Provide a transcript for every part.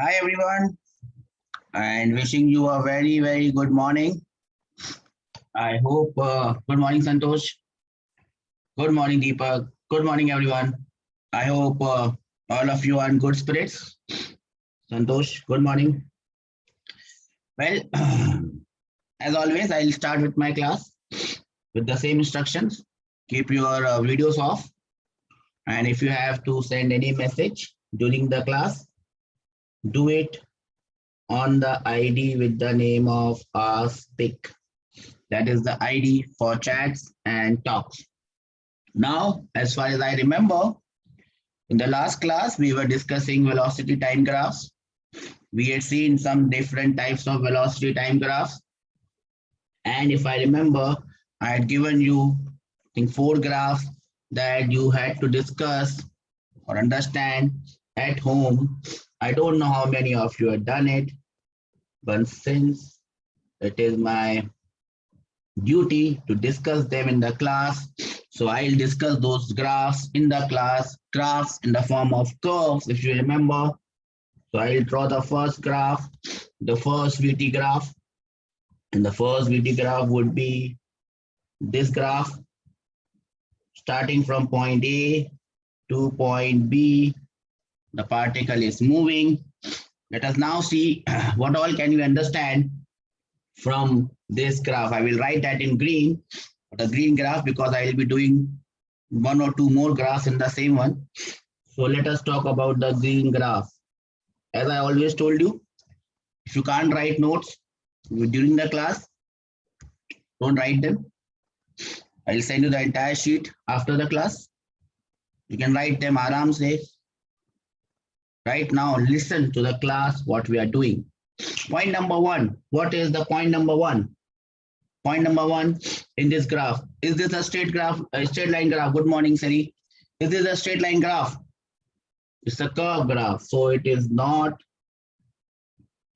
Hi everyone, and wishing you a very good morning. I hope good morning Santosh, good morning Deepak, good morning everyone. I hope all of you are in good spirits. Santosh, good morning. Well, as always, I'll start with my class with the same instructions. Keep your videos off, and if you have to send any message during the class, do it on the ID with the name of Speak. That is the ID for chats and talks. Now, as far as I remember, in the last class, we were discussing velocity time graphs. We had seen some different types of velocity time graphs. And if I remember, I had given you, I think, 4 graphs that you had to discuss or understand at home. I don't know how many of you have done it, but since it is my duty to discuss them in the class. So I'll discuss those graphs in the class, graphs in the form of curves, if you remember. So I'll draw the first graph, the first VT graph. And the first VT graph would be this graph, starting from point A to point B. The particle is moving. Let us now see what all can you understand from this graph. I will write that in green, the green graph, because I will be doing 1 or 2 more graphs in the same one. So let us talk about the green graph. As I always told you, if you can't write notes during the class, don't write them. I'll send you the entire sheet after the class. You can write them aram se. Right now, listen to the class, what we are doing. Point number 1. What is the point number 1? Point number 1 in this graph. Is this a straight graph, a straight line graph? Good morning, Sari. Is this a straight line graph? It's a curve graph. So it is not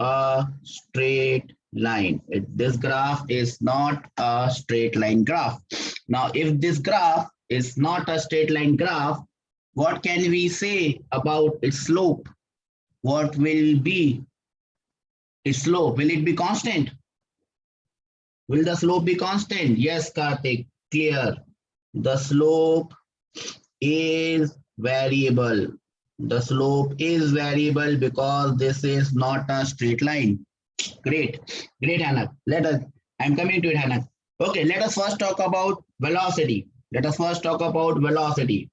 a straight line. This graph is not a straight line graph. Now, if this graph is not a straight line graph, what can we say about its slope? What will be its slope? Will it be constant? Will the slope be constant? Yes, Karthik, clear. The slope is variable. The slope is variable because this is not a straight line. Great, great, Hannah. I'm coming to it, Hannah. Okay, let us first talk about velocity. Let us first talk about velocity.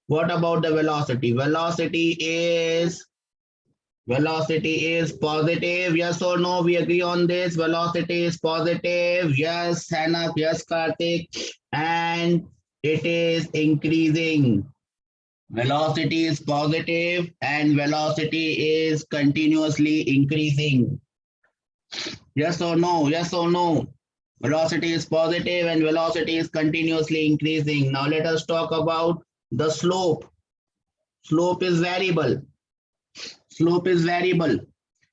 What about the velocity? Velocity is positive. Yes or no? We agree on this. Velocity is positive. Yes, Hannah. Yes, Karthik. And it is increasing. Velocity is positive and velocity is continuously increasing. Yes or no? Yes or no? Velocity is positive and velocity is continuously increasing. Now let us talk about the slope. Slope is variable. Slope is variable.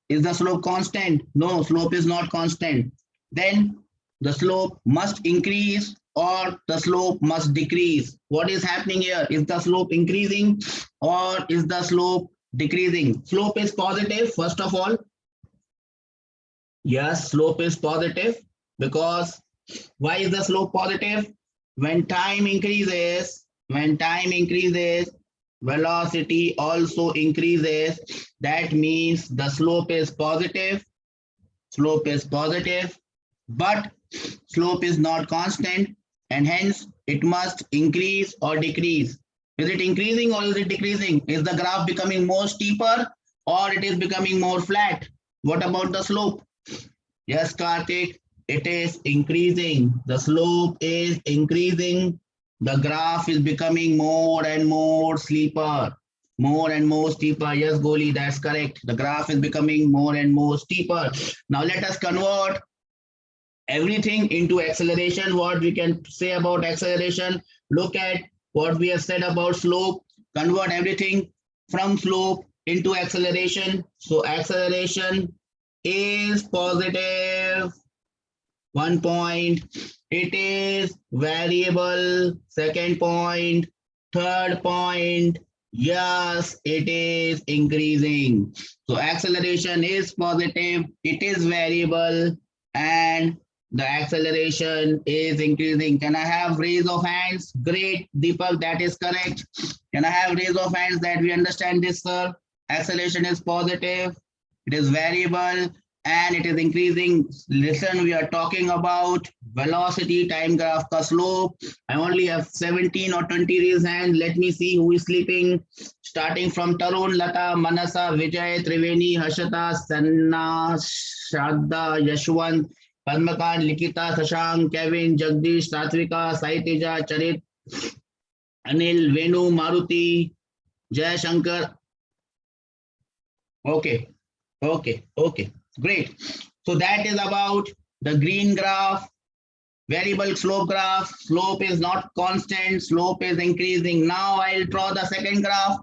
Is the slope constant? No, slope is not constant. Then the slope must increase or the slope must decrease. What is happening here? Is the slope increasing or is the slope decreasing? Slope is positive, first of all. Yes, slope is positive because why is the slope positive? When time increases, velocity also increases. That means the slope is positive. Slope is positive, but slope is not constant and hence it must increase or decrease. Is it increasing or is it decreasing? Is the graph becoming more steeper or it is becoming more flat? What about the slope? Yes, Karthik, it is increasing. The slope is increasing. The graph is becoming more and more steeper. More and more steeper. Yes, Goli, that's correct. The graph is becoming more and more steeper. Now let us convert everything into acceleration. What we can say about acceleration? Look at what we have said about slope. Convert everything from slope into acceleration. So acceleration is positive. 1 point. It is variable. Second point. Third point. Yes, it is increasing. So acceleration is positive, it is variable, and the acceleration is increasing. Can I have raise of hands? Great, Deepak, that is correct. Can I have raise of hands that we understand this, sir? Acceleration is positive, it is variable, and it is increasing. Listen, we are talking about velocity time graph ka slope. I only have 17 or 20 raised hands. Let me see who is sleeping. Starting from Tarun, Lata, Manasa, Vijay, Triveni, Hashata, Sanna, Shraddha, Yashwant, Padmakant, Likita, Sashank, Kevin, Jagdish, Satvika, Saitija, Charit, Anil, Venu, Maruti, Jay Shankar. Okay, okay, great. So that is about the green graph, variable slope graph. Slope is not constant, slope is increasing. Now I'll draw the second graph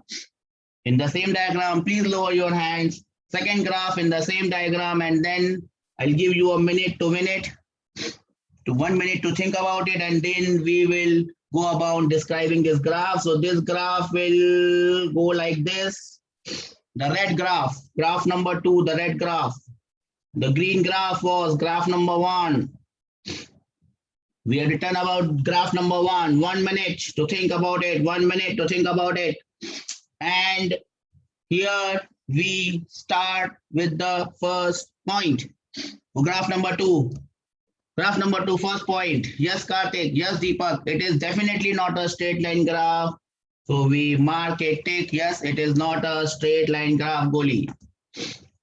in the same diagram. Please lower your hands. Second graph in the same diagram, and then I'll give you a minute to 1 minute to think about it, and then we will go about describing this graph. So this graph will go like this. The red graph, graph number 2, the red graph. The green graph was graph number 1. We have written about graph number 1. 1 minute to think about it. 1 minute to think about it. And here we start with the first point. Graph number 2. Graph number 2, first point. Yes, Karthik. Yes, Deepak. It is definitely not a straight line graph. So we mark a tick. Yes, it is not a straight line graph, Goli.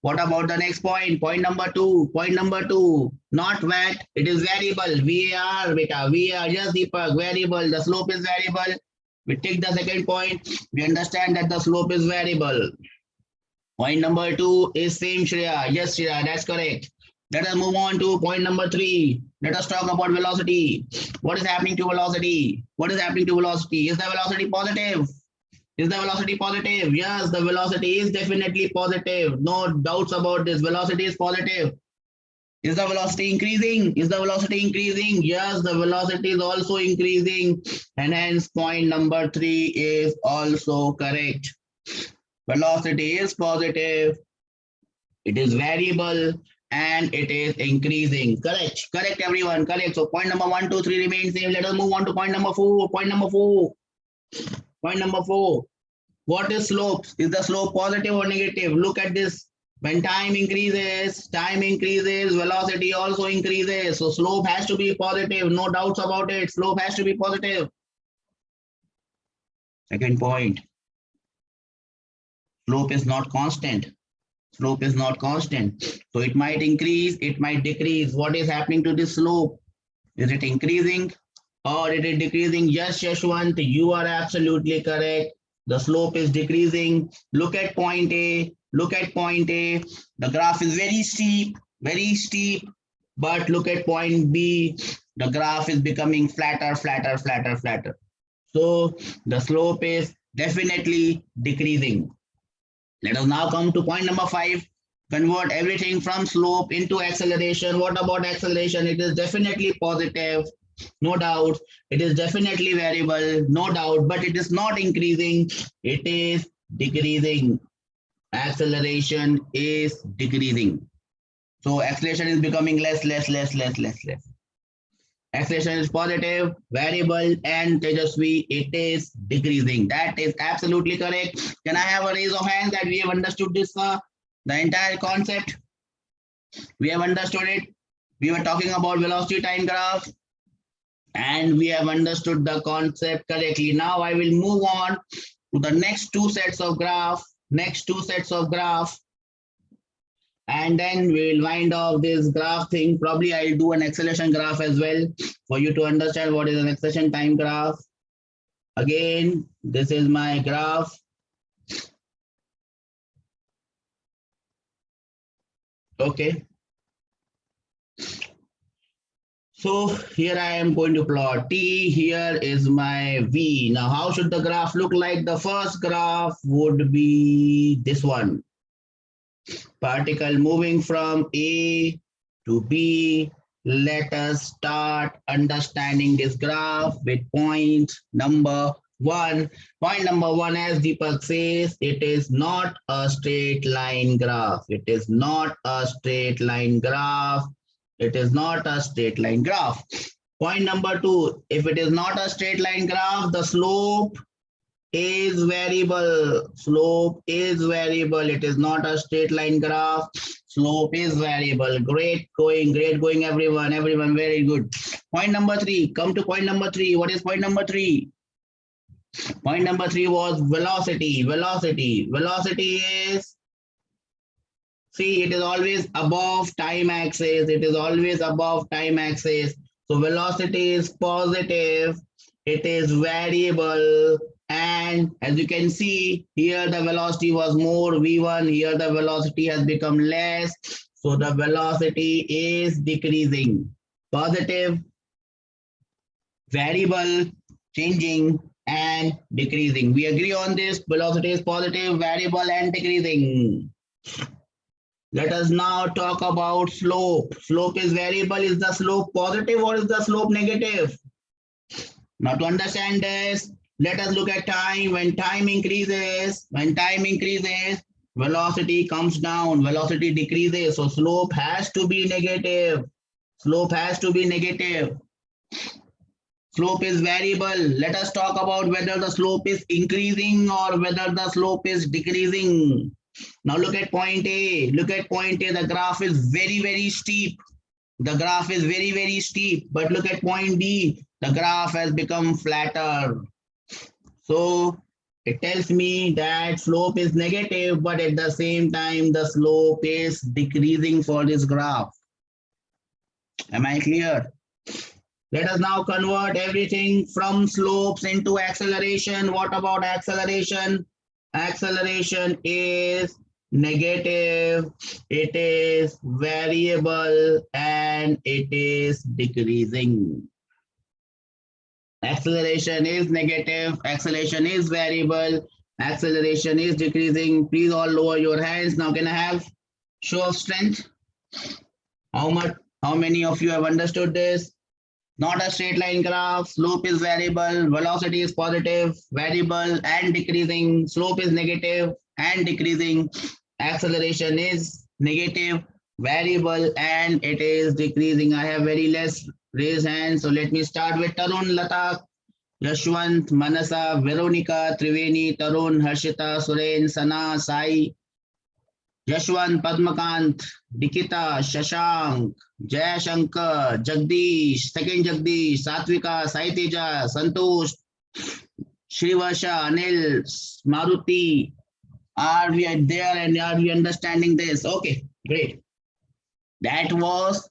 What about the next point? Point number 2. Point number 2. Not wet. It is variable. VAR, beta. VAR. Yes, Deepak. Variable. The slope is variable. We take the second point. We understand that the slope is variable. Point number 2 is same, Shreya. Yes, Shreya. That's correct. Let us move on to point number 3. Let us talk about velocity. What is happening to velocity? What is happening to velocity? Is the velocity positive? Is the velocity positive? Yes, the velocity is definitely positive. No doubts about this. Velocity is positive. Is the velocity increasing? Is the velocity increasing? Yes, the velocity is also increasing. And hence point number 3 is also correct. Velocity is positive. It is variable and it is increasing. Correct. Correct, everyone. Correct. So point number 1, 2, 3 remains same. Let us move on to point number 4. Point number 4. Point number 4. What is slope? Is the slope positive or negative? Look at this. When time increases, velocity also increases. So slope has to be positive. No doubts about it. Slope has to be positive. Second point. Slope is not constant. Slope is not constant. So it might increase, it might decrease. What is happening to this slope? Is it increasing or it is decreasing? Yes, Yashwant, you are absolutely correct. The slope is decreasing. Look at point A. Look at point A. The graph is very steep, but look at point B. The graph is becoming flatter. So the slope is definitely decreasing. Let us now come to point number 5. Convert everything from slope into acceleration. What about acceleration? It is definitely positive, no doubt. It is definitely variable, no doubt, but it is not increasing. It is decreasing. Acceleration is decreasing. So acceleration is becoming less. Acceleration is positive, variable, and Tejasvi, it is decreasing. That is absolutely correct. Can I have a raise of hands that we have understood this, the entire concept? We have understood it. We were talking about velocity time graph, and we have understood the concept correctly. Now I will move on to the next 2 sets of graph. And then we'll wind off this graph thing. Probably I'll do an acceleration graph as well for you to understand what is an acceleration time graph. Again, this is my graph. Okay. So here I am going to plot T. Here is my V. Now, how should the graph look like? The first graph would be this one. Particle moving from A to B. Let us start understanding this graph with point number one. Point number one, as Deepak says, it is not a straight line graph. It is not a straight line graph. It is not a straight line graph. Point number two, if it is not a straight line graph, the slope is variable. Slope is variable. It is not a straight line graph. Slope is variable. Great going, everyone. Everyone, very good. Point number three. Come to point number three. What is point number three? Point number three was velocity. Velocity. Velocity is, see, it is always above time axis. It is always above time axis. So velocity is positive. It is variable. And as you can see, here the velocity was more V1. Here the velocity has become less. So the velocity is decreasing. Positive, variable, changing, and decreasing. We agree on this. Velocity is positive, variable, and decreasing. Let us now talk about slope. Slope is variable. Is the slope positive or is the slope negative? Now to understand this, let us look at time. When time increases, velocity comes down, velocity decreases. So slope has to be negative. Slope has to be negative. Slope is variable. Let us talk about whether the slope is increasing or whether the slope is decreasing. Now look at point A. Look at point A. The graph is very, very steep. The graph is very, very steep. But look at point B. The graph has become flatter. So it tells me that slope is negative, but at the same time, the slope is decreasing for this graph. Am I clear? Let us now convert everything from slopes into acceleration. What about acceleration? Acceleration is negative, it is variable, and it is decreasing. Acceleration is negative, acceleration is variable, acceleration is decreasing. Please all lower your hands. Now can I have show of strength? How many of you have understood this? Not a straight line graph. Slope is variable, velocity is positive, variable and decreasing, slope is negative and decreasing, acceleration is negative, variable, and it is decreasing. I have very less raised hands. So let me start with Tarun, Lata, Yashwant, Manasa, Veronica, Triveni, Tarun, Harshita, Suren, Sana, Sai, Yashwant, Padmakant, Dikita, Shashank, Jaya Shankar, Jagdish, second Jagdish, Satvika, Saiteja, Santosh, Shrivasha, Anil, Maruti. Are we there and are we understanding this? Okay, great. That was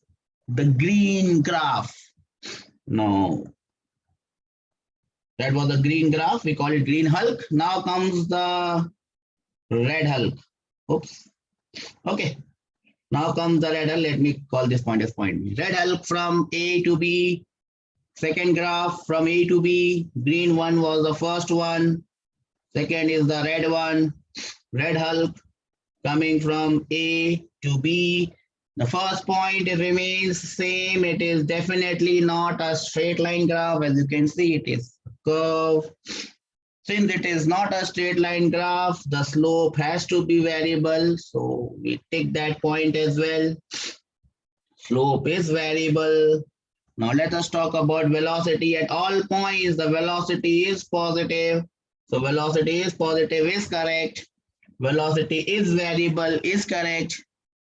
the green graph. No. That was the green graph. We call it green Hulk. Now comes the red Hulk. Oops. Okay. Now comes the red Hulk. Let me call this point as point B. Red Hulk from A to B. Second graph from A to B. Green one was the first one. Second is the red one. Red Hulk coming from A to B. The first point, it remains same. It is definitely not a straight line graph. As you can see, it is a curve. Since it is not a straight line graph, the slope has to be variable. So we take that point as well. Slope is variable. Now let us talk about velocity. At all points, the velocity is positive. So velocity is positive is correct. Velocity is variable is correct.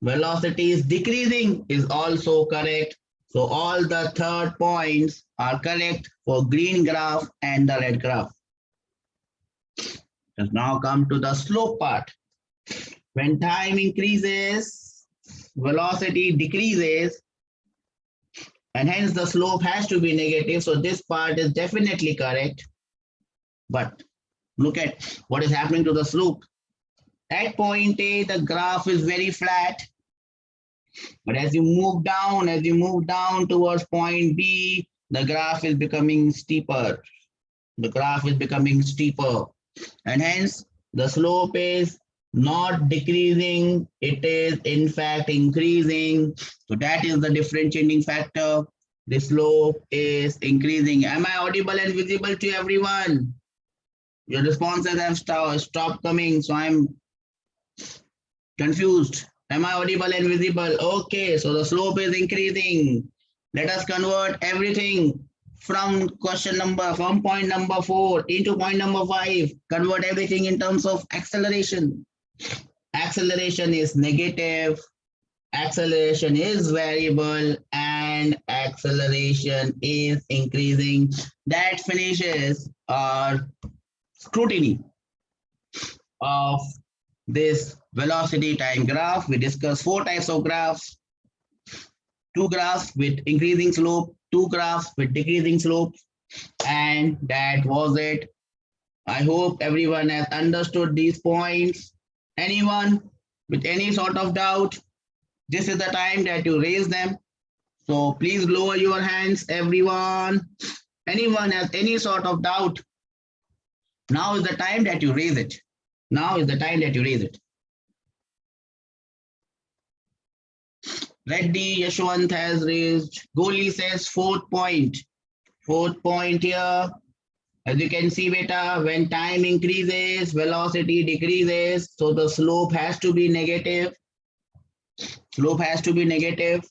Velocity is decreasing is also correct. So all the third points are correct for green graph and the red graph. Let's now come to the slope part. When time increases, velocity decreases, and hence the slope has to be negative. So this part is definitely correct. But look at what is happening to the slope. At point A, the graph is very flat. But as you move down towards point B, the graph is becoming steeper. The graph is becoming steeper. And hence, the slope is not decreasing. It is, in fact, increasing. So that is the differentiating factor. The slope is increasing. Am I audible and visible to everyone? Your responses have stopped coming, so I'm confused. Am I audible and visible? Okay, so the slope is increasing. Let us convert everything from point number 4 into point number 5. Convert everything in terms of acceleration. Acceleration is negative, acceleration is variable, and acceleration is increasing. That finishes our scrutiny of this velocity time graph. We discussed 4 types of graphs: 2 graphs with increasing slope, 2 graphs with decreasing slope, and that was it. I hope everyone has understood these points. Anyone with any sort of doubt, this is the time that you raise them. So please lower your hands, everyone. Anyone has any sort of doubt, now is the time that you raise it. Now is the time that you raise it. Reddy Yashwant has raised. Goli says 4th point. 4th point here. As you can see, beta, when time increases, velocity decreases. So the slope has to be negative. Slope has to be negative.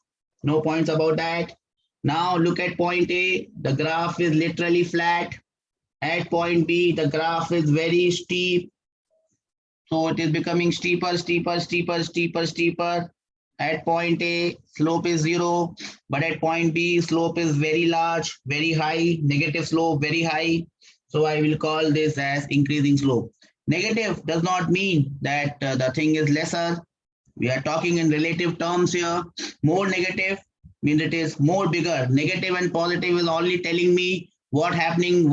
No points about that. Now look at point A. The graph is literally flat. At point B, the graph is very steep. So it is becoming steeper, steeper, steeper, steeper, steeper. At point A, slope is 0, but at point B, slope is very large, very high, negative slope, very high. So I will call this as increasing slope. Negative does not mean that the thing is lesser. We are talking in relative terms here. More negative means it is more bigger. Negative and positive is only telling me what's happening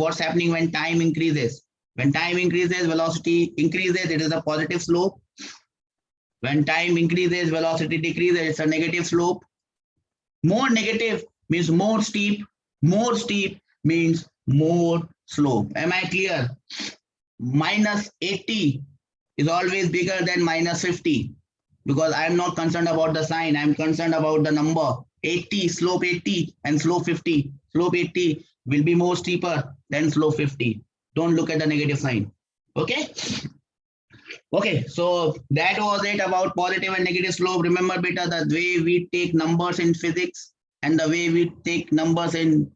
when time increases. When time increases, velocity increases, it is a positive slope. When time increases, velocity decreases, it's a negative slope. More negative means more steep. More steep means more slope. Am I clear? Minus 80 is always bigger than minus 50 because I'm not concerned about the sign. I'm concerned about the number. 80, slope 80 and slope 50. Slope 80 will be more steeper than slope 50. Don't look at the negative sign. Okay? Okay, so that was it about positive and negative slope. Remember, beta, the way we take numbers in physics and the way we take numbers in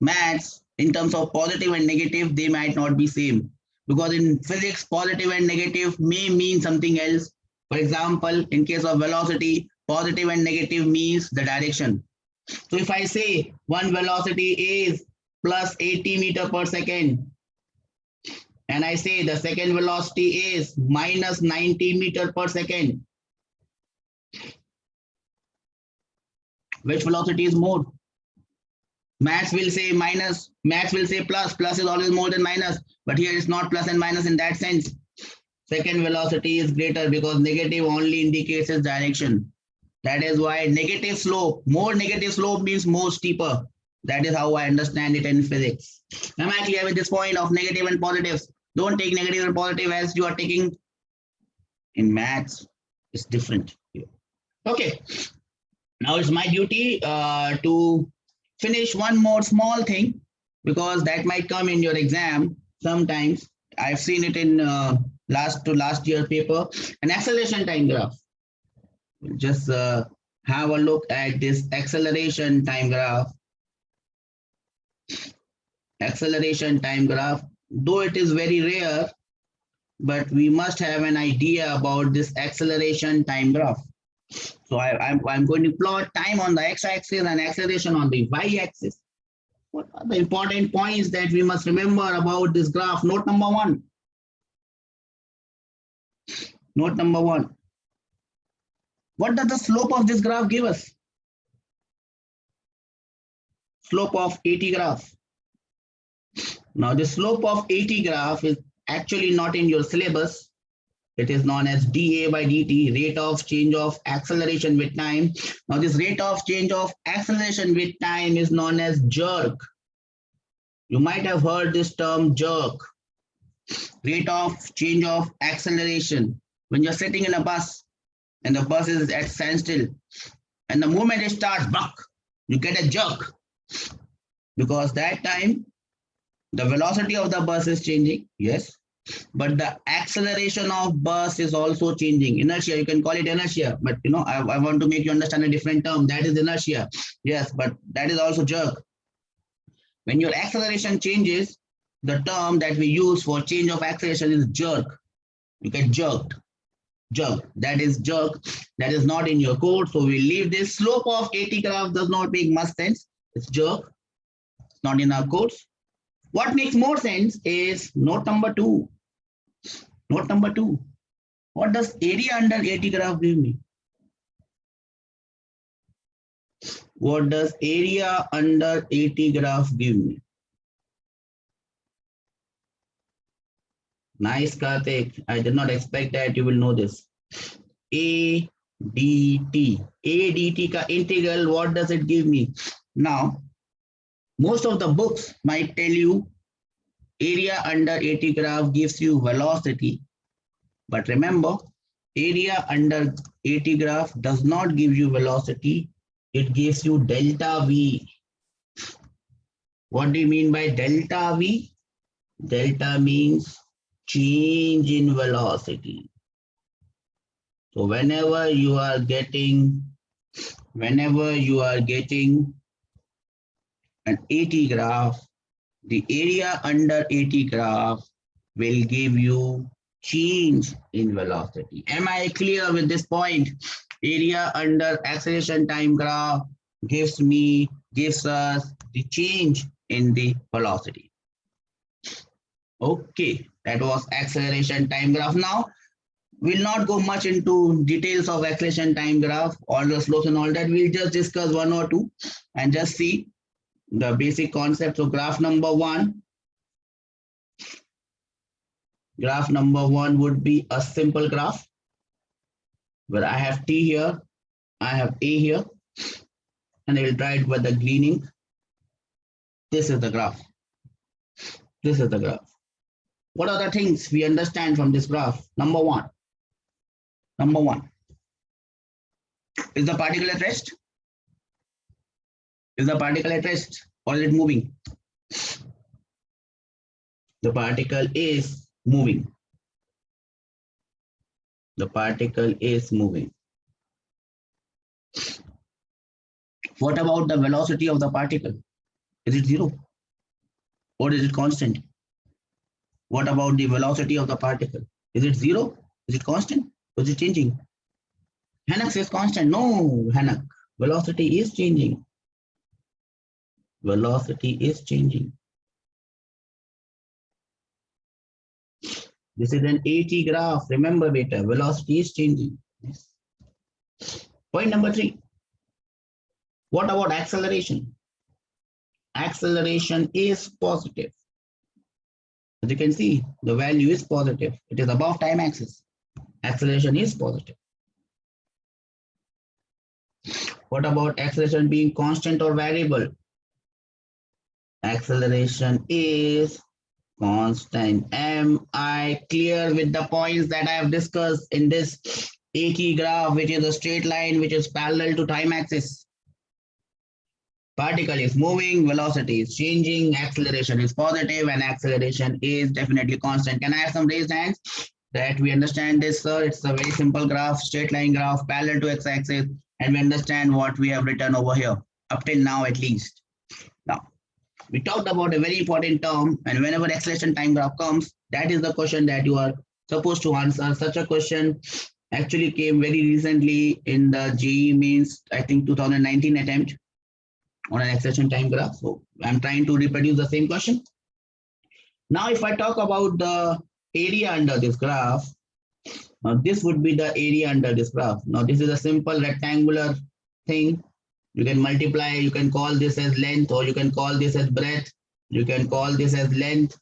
maths in terms of positive and negative, they might not be same. Because in physics, positive and negative may mean something else. For example, in case of velocity, positive and negative means the direction. So if I say one velocity is plus 80 meter per second, and I say the second velocity is minus 90 meter per second, which velocity is more? Maths will say minus, maths will say plus. Plus is always more than minus, but here it's not plus and minus in that sense. Second velocity is greater because negative only indicates its direction. That is why negative slope, more negative slope means more steeper. That is how I understand it in physics. Am I clear with this point of negative and positives? Don't take negative and positive as you are taking in maths. It's different. Okay. Now it's my duty to finish one more small thing because that might come in your exam sometimes. I've seen it in last year paper, an acceleration time graph. Just have a look at this acceleration time graph. Acceleration time graph, though it is very rare, but we must have an idea about this acceleration time graph. So I'm going to plot time on the x-axis and acceleration on the y-axis. What are the important points that we must remember about this graph? Note number 1. Note number 1. What does the slope of this graph give us? Slope of AT graph. Now the slope of AT graph is actually not in your syllabus. It is known as dA by dt, rate of change of acceleration with time. Now this rate of change of acceleration with time is known as jerk. You might have heard this term jerk. Rate of change of acceleration. When you're sitting in a bus and the bus is at standstill and the moment it starts, buck, you get a jerk. Because that time the velocity of the bus is changing, yes, but the acceleration of bus is also changing. Inertia, you can call it inertia, but I want to make you understand a different term. That is inertia. Yes, but that is also jerk. When your acceleration changes, the term that we use for change of acceleration is jerk. You get jerked. Jerk. That is jerk. That is not in your code. So we leave this. Slope of AT graph does not make much sense. It's jerk. It's not in our codes. What makes more sense is note number 2. Note number 2. What does area under AT graph give me? What does area under AT graph give me? Nice, Karthik. I did not expect that you will know this. ADT. ADT ka integral, what does it give me? Now, most of the books might tell you area under AT graph gives you velocity. But remember, area under AT graph does not give you velocity. It gives you delta V. What do you mean by delta V? Delta means change in velocity. So whenever you are getting an AT graph, the area under AT graph will give you change in velocity. Am I clear with this point? Area under acceleration time graph gives us the change in the velocity. Okay, that was acceleration time graph. Now, we'll not go much into details of acceleration time graph, all the slopes and all that. We'll just discuss one or two and just see the basic concept. So graph number 1. Graph number 1 would be a simple graph where I have T here, I have A here, and I will try it with the green ink. This is the graph. This is the graph. What are the things we understand from this graph? Number one, is the particle at rest? Is the particle at rest or is it moving? The particle is moving. The particle is moving. What about the velocity of the particle? Is it zero or is it constant? What about the velocity of the particle? Is it zero? Is it constant? Or is it changing? Hannock says constant. No, Hannock. Velocity is changing. Velocity is changing. This is an AT graph. Remember, beta, velocity is changing. Yes. Point number 3. What about acceleration? Acceleration is positive. As you can see, the value is positive. It is above time axis. Acceleration is positive. What about acceleration being constant or variable? Acceleration is constant. Am I clear with the points that I have discussed in this AT graph, which is a straight line which is parallel to time axis? Particle is moving, velocity is changing, acceleration is positive, and acceleration is definitely constant. Can I have some raised hands that we understand this, sir? It's a very simple graph, straight line graph, parallel to x-axis, and we understand what we have written over here, up till now at least. Now, we talked about a very important term, and whenever acceleration time graph comes, that is the question that you are supposed to answer. Such a question actually came very recently in the JEE Mains, I think 2019 attempt on an acceleration time graph. So I'm trying to reproduce the same question. Now, if I talk about the area under this graph, this would be the area under this graph. Now, this is a simple rectangular thing. You can multiply, you can call this as length, or you can call this as breadth. You can call this as length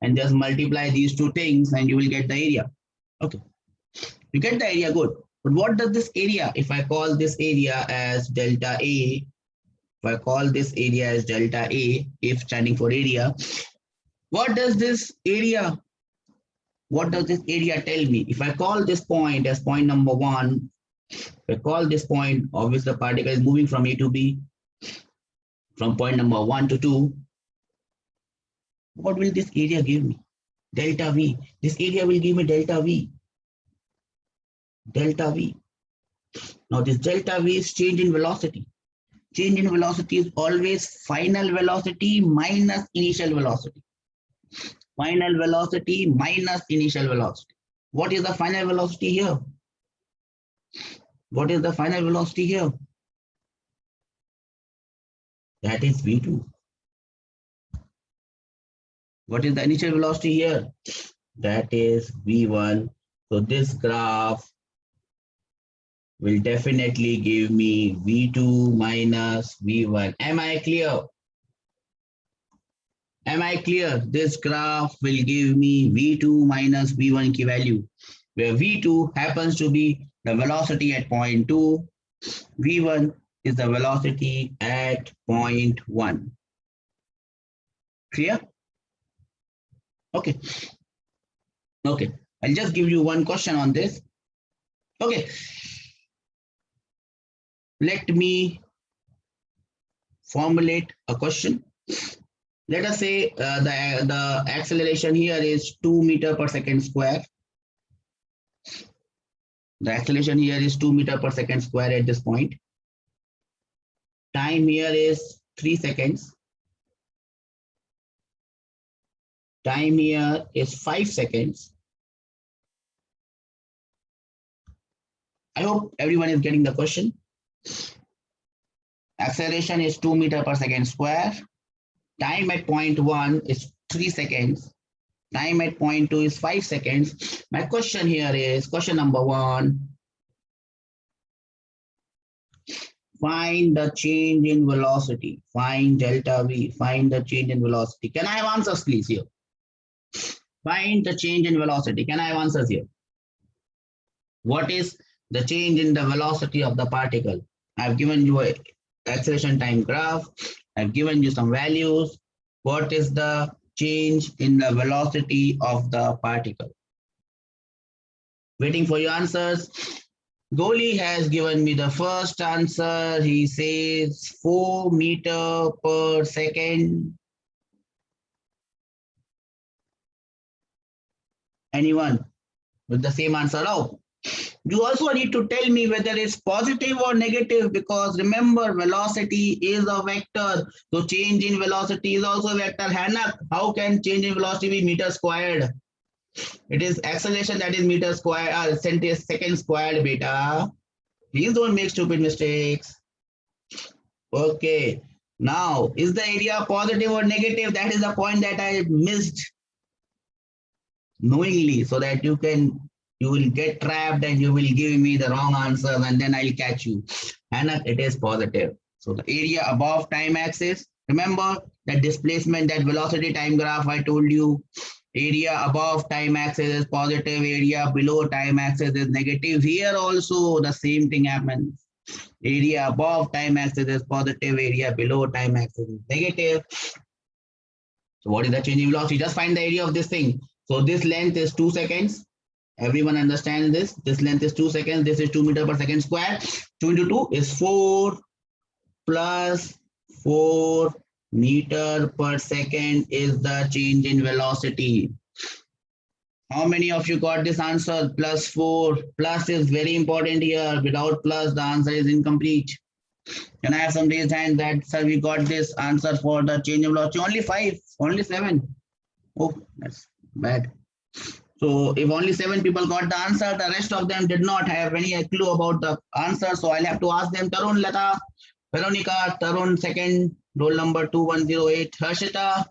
and just multiply these two things and you will get the area. Okay, you get the area, good. But what does this area, if I call this area as delta A, if I call this area as delta A, if standing for area, what does this area tell me? If I call this point as point number 1, if I call this point, obviously the particle is moving from A to B, from point number 1 to 2, what will this area give me? Delta V. This area will give me delta V. Delta V. Now this delta V is change in velocity. Change in velocity is always final velocity minus initial velocity. Final velocity minus initial velocity. What is the final velocity here? What is the final velocity here? That is V2. What is the initial velocity here? That is V1. So this graph will definitely give me V2 minus V1. Am I clear? Am I clear? This graph will give me V2 minus V1 key value, where V2 happens to be the velocity at point 2. V1 is the velocity at point 1. Clear? Okay. Okay. I'll just give you one question on this. Okay. Let me formulate a question. Let us say the acceleration here is 2 meters per second square. The acceleration here is 2 meters per second square at this point. Time here is 3 seconds. Time here is 5 seconds. I hope everyone is getting the question. Acceleration is 2 meters per second square. Time at point 1 is 3 seconds. Time at point 2 is 5 seconds. My question here is question number 1. Find the change in velocity. Find delta V. Find the change in velocity. Can I have answers, please, here? Find the change in velocity. Can I have answers here? What is the change in the velocity of the particle? I've given you an acceleration time graph. I've given you some values. What is the change in the velocity of the particle? Waiting for your answers. Goli has given me the first answer. He says 4 meters per second. Anyone with the same answer? Oh, you also need to tell me whether it's positive or negative, because remember, velocity is a vector. So change in velocity is also a vector. Hanak, how can change in velocity be meter squared? It is acceleration, that is meter squared, second squared, beta. Please don't make stupid mistakes. Okay. Now, is the area positive or negative? That is the point that I missed knowingly, so that you will get trapped and you will give me the wrong answer and then I'll catch you. And it is positive. So the area above time axis, remember that displacement, that velocity time graph I told you, area above time axis is positive, area below time axis is negative. Here also the same thing happens. Area above time axis is positive, area below time axis is negative. So what is the change in velocity? Just find the area of this thing. So this length is 2 seconds. Everyone understands this. This length is 2 seconds. This is 2 meters per second square. 2 into 2 is 4 plus 4 meter per second is the change in velocity. How many of you got this answer? Plus 4. Plus is very important here. Without plus, the answer is incomplete. Can I have some raised hand that, sir, we got this answer for the change in velocity? Only 5, only 7. Oh, that's bad. So if only 7 people got the answer, the rest of them did not have any clue about the answer. So I'll have to ask them. Tarun, Lata, Veronica, Tarun, second, roll number 2108. Harshita,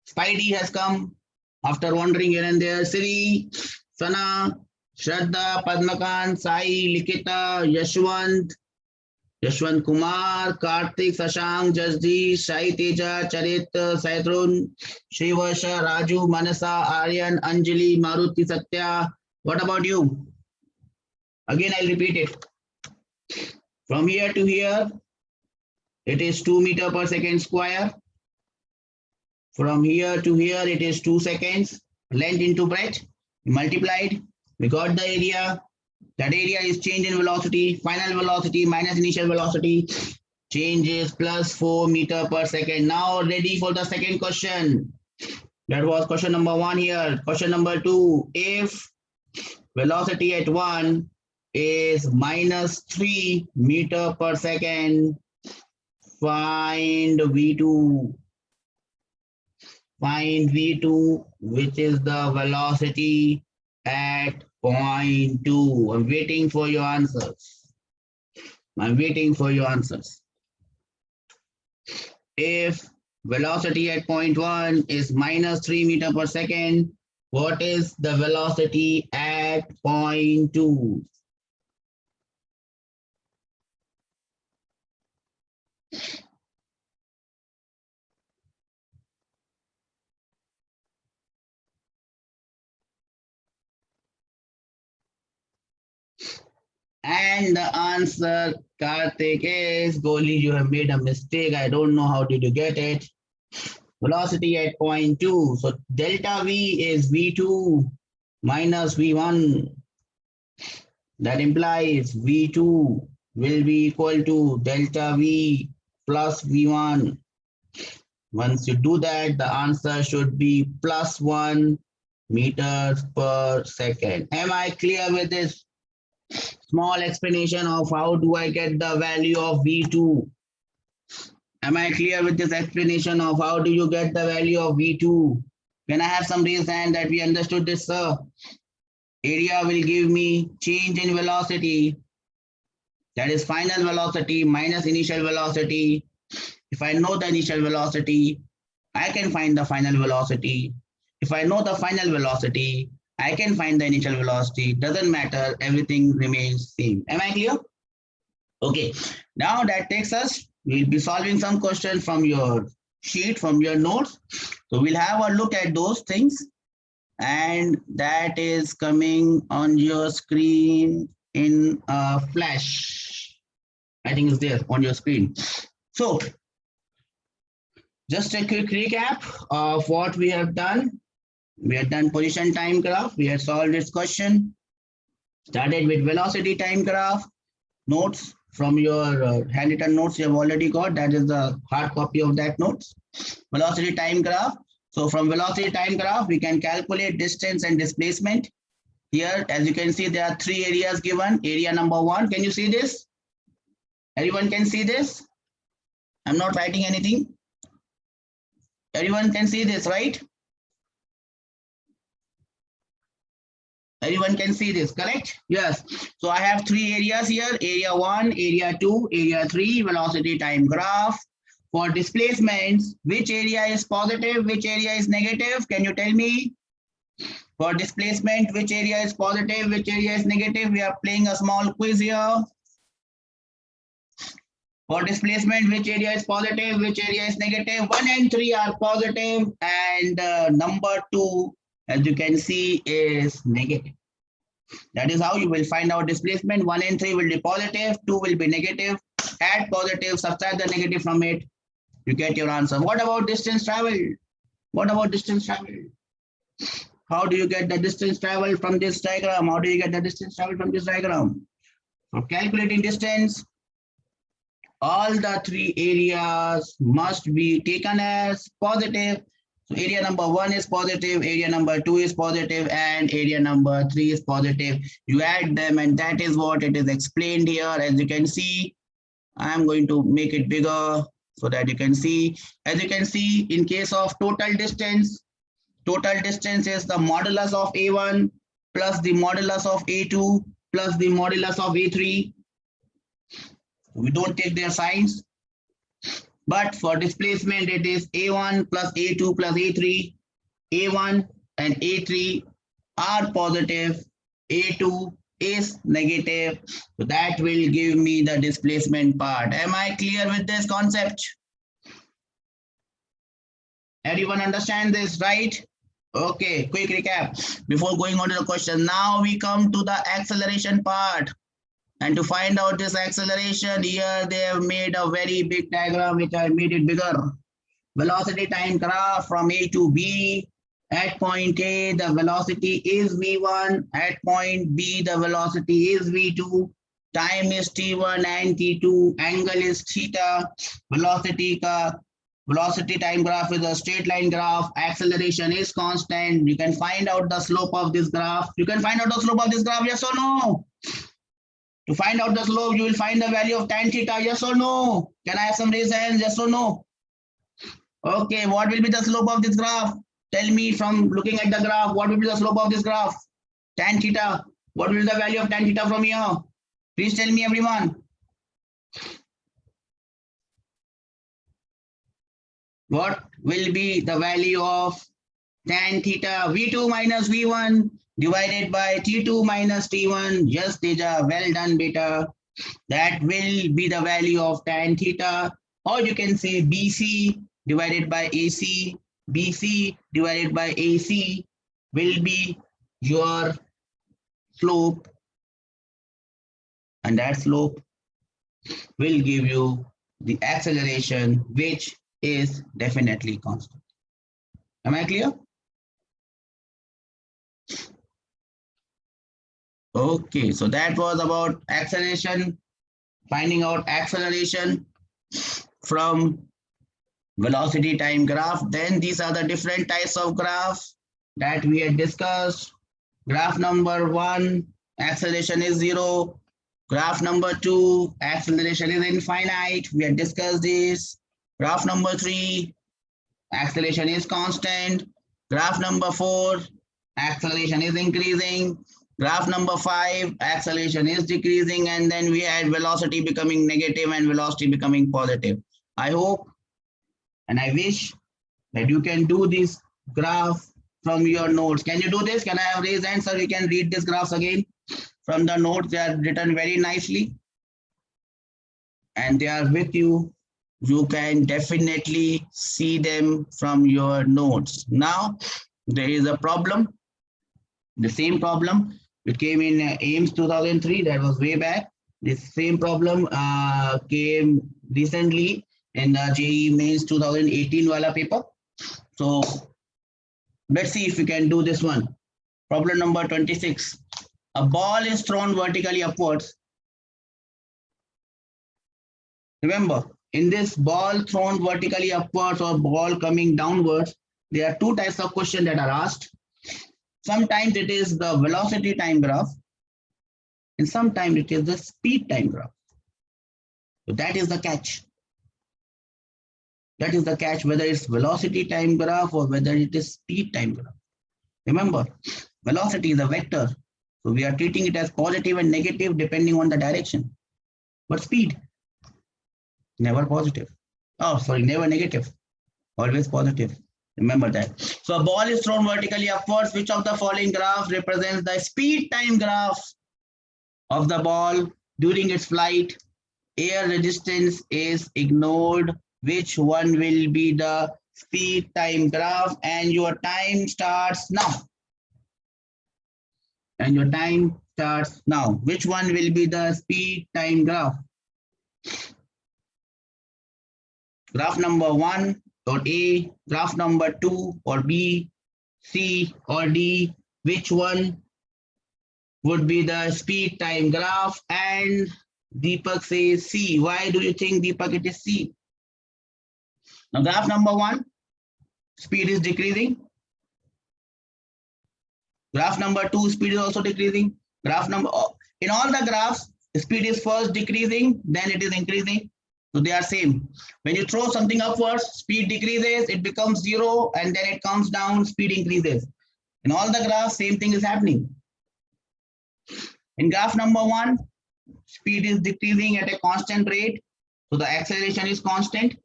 Spidey has come after wandering here and there. Siri, Sana, Shraddha, Padmakan, Sai, Likita, Yashwant Kumar, Karthik, Sashank, Jasdeep, Shai Teja, Charit, Saidrun, Srivarsha, Raju, Manasa, Aryan, Anjali, Maruti, Satya. What about you? Again, I'll repeat it. From here to here, it is 2 meters per second square. From here to here, it is 2 seconds. Length into breadth, multiplied. We got the area. That area is change in velocity, final velocity minus initial velocity. Change is plus 4 meters per second. Now ready for the second question. That was question number 1 here. Question number 2, if velocity at 1 is -3 meter per second, find V2. Find V2, which is the velocity at point 2. I'm waiting for your answers. I'm waiting for your answers. If velocity at point 1 is -3 meter per second, what is the velocity at point 2? And the answer, Karthik, is Goli, you have made a mistake. I don't know how did you get it. Velocity at point 2. So delta V is V2 minus V1. That implies V2 will be equal to delta V plus V1. Once you do that, the answer should be +1 meters per second. Am I clear with this small explanation of how do I get the value of V2? Am I clear with this explanation of how do you get the value of V2? Can I have some raised hand that we understood this, sir? Area will give me change in velocity. That is final velocity minus initial velocity. If I know the initial velocity, I can find the final velocity. If I know the final velocity, I can find the initial velocity. Doesn't matter, everything remains same. Am I clear? Okay, now that takes us, we'll be solving some questions from your sheet, from your notes. So we'll have a look at those things. And that is coming on your screen in a flash. I think it's there on your screen. So just a quick recap of what we have done. We had done position time graph. We had solved this question. Started with velocity time graph. Notes from your handwritten notes you have already got. That is the hard copy of that notes. Velocity time graph. So from velocity time graph, we can calculate distance and displacement. Here, as you can see, there are 3 areas given. Area number 1, can you see this? Everyone can see this? I'm not writing anything. Everyone can see this, right? Everyone can see this, correct? Yes. So I have 3 areas here, area 1, area 2, area 3, velocity time graph. For displacements, which area is positive, which area is negative? Can you tell me? For displacement, which area is positive, which area is negative? We are playing a small quiz here. For displacement, which area is positive, which area is negative? 1 and 3 are positive, and number 2, as you can see, is negative. That is how you will find out displacement. 1 and 3 will be positive, 2 will be negative. Add positive, subtract the negative from it. You get your answer. What about distance traveled? What about distance traveled? How do you get the distance traveled from this diagram? How do you get the distance traveled from this diagram? For calculating distance, all the 3 areas must be taken as positive. So area number 1 is positive, area number 2 is positive, and area number 3 is positive. You add them, and that is what it is explained here. As you can see, I am going to make it bigger so that you can see. As you can see, in case of total distance is the modulus of A1 plus the modulus of A2 plus the modulus of A3. We don't take their signs. But for displacement, it is A1 plus A2 plus A3. A1 and A3 are positive. A2 is negative. So that will give me the displacement part. Am I clear with this concept? Everyone understand this, right? Okay, quick recap before going on to the question. Now we come to the acceleration part. And to find out this acceleration, here they have made a very big diagram, which I made it bigger. Velocity time graph from A to B. At point A, the velocity is V1. At point B, the velocity is V2. Time is T1 and T2. Angle is theta. Velocity ka Velocity time graph is a straight line graph. Acceleration is constant. You can find out the slope of this graph. You can find out the slope of this graph, yes or no? To find out the slope, you will find the value of tan theta, yes or no? Can I have some raise hands, yes or no? Okay, what will be the slope of this graph? Tell me from looking at the graph, what will be the slope of this graph? Tan theta. What will be the value of tan theta from here? Please tell me, everyone. What will be the value of tan theta? V2 minus V1 divided by T2 minus T1. Yes, Teja, well done, beta. That will be the value of tan theta. Or you can say BC divided by AC. BC divided by AC will be your slope. And that slope will give you the acceleration, which is definitely constant. Am I clear? Okay, so that was about acceleration, finding out acceleration from velocity time graph. Then these are the different types of graphs that we had discussed. Graph number 1, acceleration is 0. Graph number 2, acceleration is infinite. We had discussed this. Graph number 3, acceleration is constant. Graph number 4, acceleration is increasing. Graph number 5, acceleration is decreasing. And then we had velocity becoming negative and velocity becoming positive. I hope and I wish that you can do this graph from your notes. Can you do this? Can I have raised hands so we can read these graphs again? From the notes, they are written very nicely. And they are with you. You can definitely see them from your notes. Now, there is a problem. The same problem. It came in AIMS 2003. That was way back. This same problem came recently in the JEE Mains 2018 wala paper. So let's see if we can do this one. Problem number 26. A ball is thrown vertically upwards. Remember, in this ball thrown vertically upwards or ball coming downwards, there are two types of questions that are asked. Sometimes it is the velocity time graph, and sometimes it is the speed time graph. So that is the catch. That is the catch, whether it's velocity time graph or whether it is speed time graph. Remember, velocity is a vector. So we are treating it as positive and negative depending on the direction. But speed, never positive. Oh, sorry, never negative, always positive. Remember that. So a ball is thrown vertically upwards. Which of the following graphs represents the speed time graph of the ball during its flight? Air resistance is ignored. Which one will be the speed time graph? And your time starts now. And your time starts now. Which one will be the speed time graph? Graph number 1 or A, graph number 2 or B, C or D. Which one would be the speed time graph? And Deepak says C. Why do you think, Deepak, it is C? Now graph number 1, speed is decreasing. Graph number 2, speed is also decreasing. Graph number, in all the graphs, speed is first decreasing, then it is increasing. So they are same. When you throw something upwards, speed decreases, it becomes 0, and then it comes down, speed increases. In all the graphs, same thing is happening. In graph number 1, speed is decreasing at a constant rate, so the acceleration is constant.